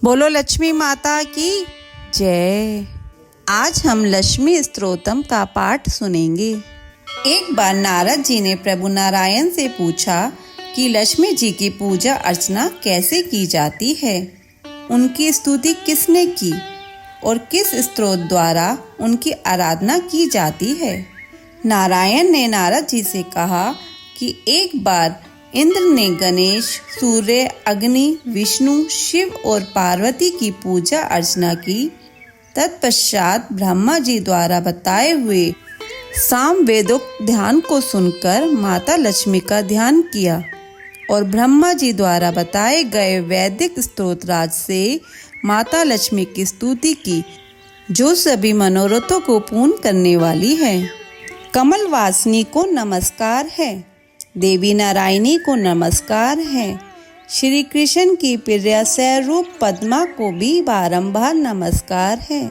बोलो लक्ष्मी माता की जय। आज हम लक्ष्मी स्तोत्रम का पाठ सुनेंगे। एक बार नारद जी ने प्रभु नारायण से पूछा कि लक्ष्मी जी की पूजा अर्चना कैसे की जाती है, उनकी स्तुति किसने की और किस स्तोत्र द्वारा उनकी आराधना की जाती है। नारायण ने नारद जी से कहा कि एक बार इंद्र ने गणेश, सूर्य, अग्नि, विष्णु, शिव और पार्वती की पूजा अर्चना की। तत्पश्चात ब्रह्मा जी द्वारा बताए हुए सामवेदोक्त ध्यान को सुनकर माता लक्ष्मी का ध्यान किया और ब्रह्मा जी द्वारा बताए गए वैदिक स्तोत्राज से माता लक्ष्मी की स्तुति की, जो सभी मनोरथों को पूर्ण करने वाली है। कमल वासिनी को नमस्कार है, देवी नारायणी को नमस्कार है, श्री कृष्ण की प्रिय स्वरूप पद्मा को भी बारंबार नमस्कार है।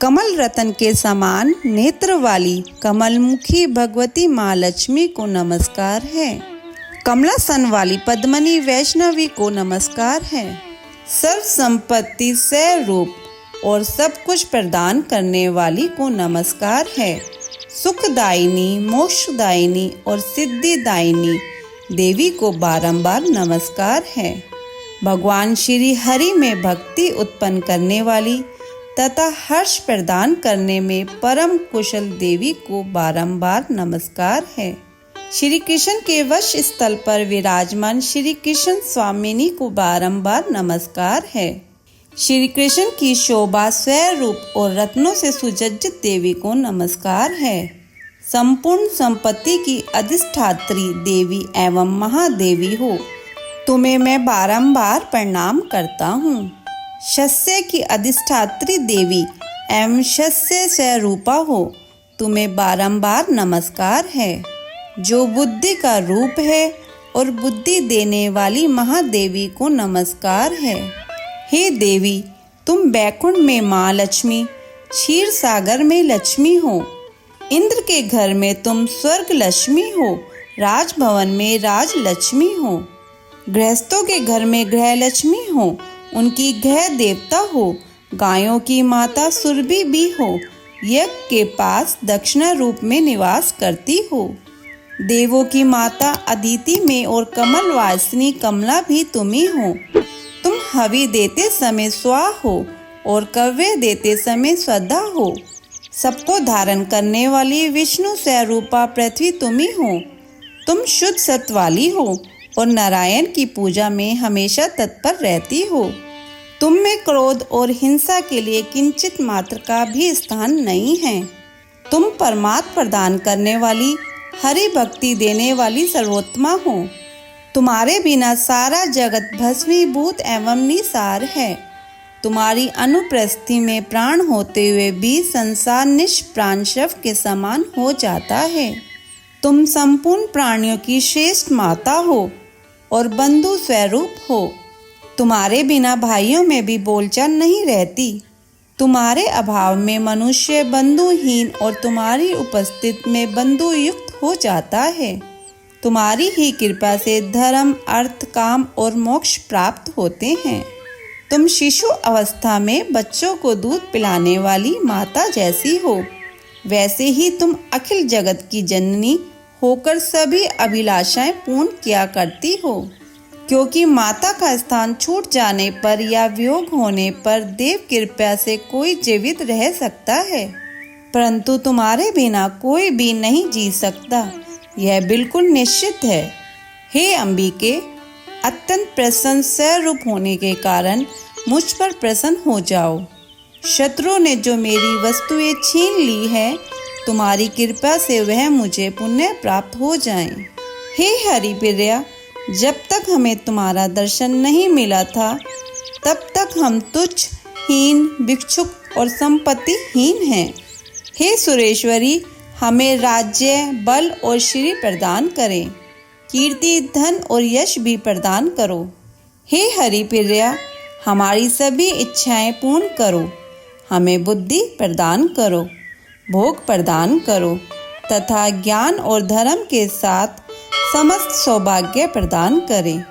कमल रतन के समान नेत्र वाली कमलमुखी भगवती माँ लक्ष्मी को नमस्कार है। कमलासन वाली पद्मनी वैष्णवी को नमस्कार है। सर्व संपत्ति स्वरूप और सब कुछ प्रदान करने वाली को नमस्कार है। सुखदायिनी, मोक्षदायिनी और सिद्धिदायिनी देवी को बारंबार नमस्कार है। भगवान श्री हरि में भक्ति उत्पन्न करने वाली तथा हर्ष प्रदान करने में परम कुशल देवी को बारंबार नमस्कार है। श्री कृष्ण के वश स्थल पर विराजमान श्री कृष्ण स्वामिनी को बारंबार नमस्कार है। श्री कृष्ण की शोभा स्वरूप और रत्नों से सुसज्जित देवी को नमस्कार है। संपूर्ण संपत्ति की अधिष्ठात्री देवी एवं महादेवी हो, तुम्हें मैं बारंबार प्रणाम करता हूँ। शस्य की अधिष्ठात्री देवी एवं शस्य स्वरूपा हो, तुम्हें बारंबार नमस्कार है। जो बुद्धि का रूप है और बुद्धि देने वाली महादेवी को नमस्कार है। हे देवी, तुम बैकुंठ में माँ लक्ष्मी, क्षीर सागर में लक्ष्मी हो, इंद्र के घर में तुम स्वर्ग लक्ष्मी हो, राजभवन में राज लक्ष्मी हो, गृहस्थों के घर में गृह लक्ष्मी हो, उनकी गृह देवता हो, गायों की माता सुरभि भी हो, यज्ञ के पास दक्षिणा रूप में निवास करती हो, देवों की माता अदिति में और कमल वासिनी कमला भी तुम ही हो। तुम हवि देते समय स्वा हो और कव्य देते समय स्वधा हो। सबको धारण करने वाली विष्णु स्वरूपा पृथ्वी तुम ही हो। तुम शुद्ध सत्व वाली हो और नारायण की पूजा में हमेशा तत्पर रहती हो। तुम में क्रोध और हिंसा के लिए किंचित मात्र का भी स्थान नहीं है। तुम परमात्मा प्रदान करने वाली, हरि भक्ति देने वाली सर्वोत्तमा हो। तुम्हारे बिना सारा जगत भस्मीभूत एवं निसार है। तुम्हारी अनुपस्थिति में प्राण होते हुए भी संसार निष्प्राण शव के समान हो जाता है। तुम संपूर्ण प्राणियों की श्रेष्ठ माता हो और बंधु स्वरूप हो। तुम्हारे बिना भाइयों में भी बोलचाल नहीं रहती। तुम्हारे अभाव में मनुष्य बंधुहीन और तुम्हारी उपस्थिति में बंधु युक्त हो जाता है। तुम्हारी ही कृपा से धर्म, अर्थ, काम और मोक्ष प्राप्त होते हैं। तुम शिशु अवस्था में बच्चों को दूध पिलाने वाली माता जैसी हो, वैसे ही तुम अखिल जगत की जननी होकर सभी अभिलाषाएं पूर्ण किया करती हो। क्योंकि माता का स्थान छूट जाने पर या वियोग होने पर देव कृपा से कोई जीवित रह सकता है, परंतु तुम्हारे बिना कोई भी नहीं जी सकता, यह बिल्कुल निश्चित है। हे अंबिके, अत्यंत प्रसन्न स्वरूप होने के कारण मुझ पर प्रसन्न हो जाओ। शत्रु ने जो मेरी वस्तुएं छीन ली है, तुम्हारी कृपा से वह मुझे पुण्य प्राप्त हो जाएं। हे हरि प्रिया, जब तक हमें तुम्हारा दर्शन नहीं मिला था, तब तक हम तुच्छ, हीन, भिक्षुक और संपत्तिहीन हैं। हे सुरेश्वरी, हमें राज्य, बल और श्री प्रदान करें, कीर्ति, धन और यश भी प्रदान करो। हे हरि प्रिया, हमारी सभी इच्छाएं पूर्ण करो, हमें बुद्धि प्रदान करो, भोग प्रदान करो तथा ज्ञान और धर्म के साथ समस्त सौभाग्य प्रदान करें।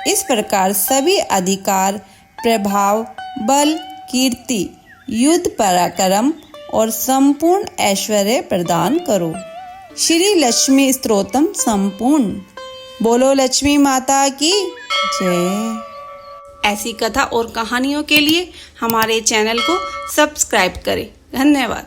इस प्रकार सभी अधिकार, प्रभाव बल, कीर्ति, युद्ध पराक्रम और संपूर्ण ऐश्वर्य प्रदान करो। श्री लक्ष्मी स्तोत्रम संपूर्ण। बोलो लक्ष्मी माता की जय। ऐसी कथा और कहानियों के लिए हमारे चैनल को सब्सक्राइब करें। धन्यवाद।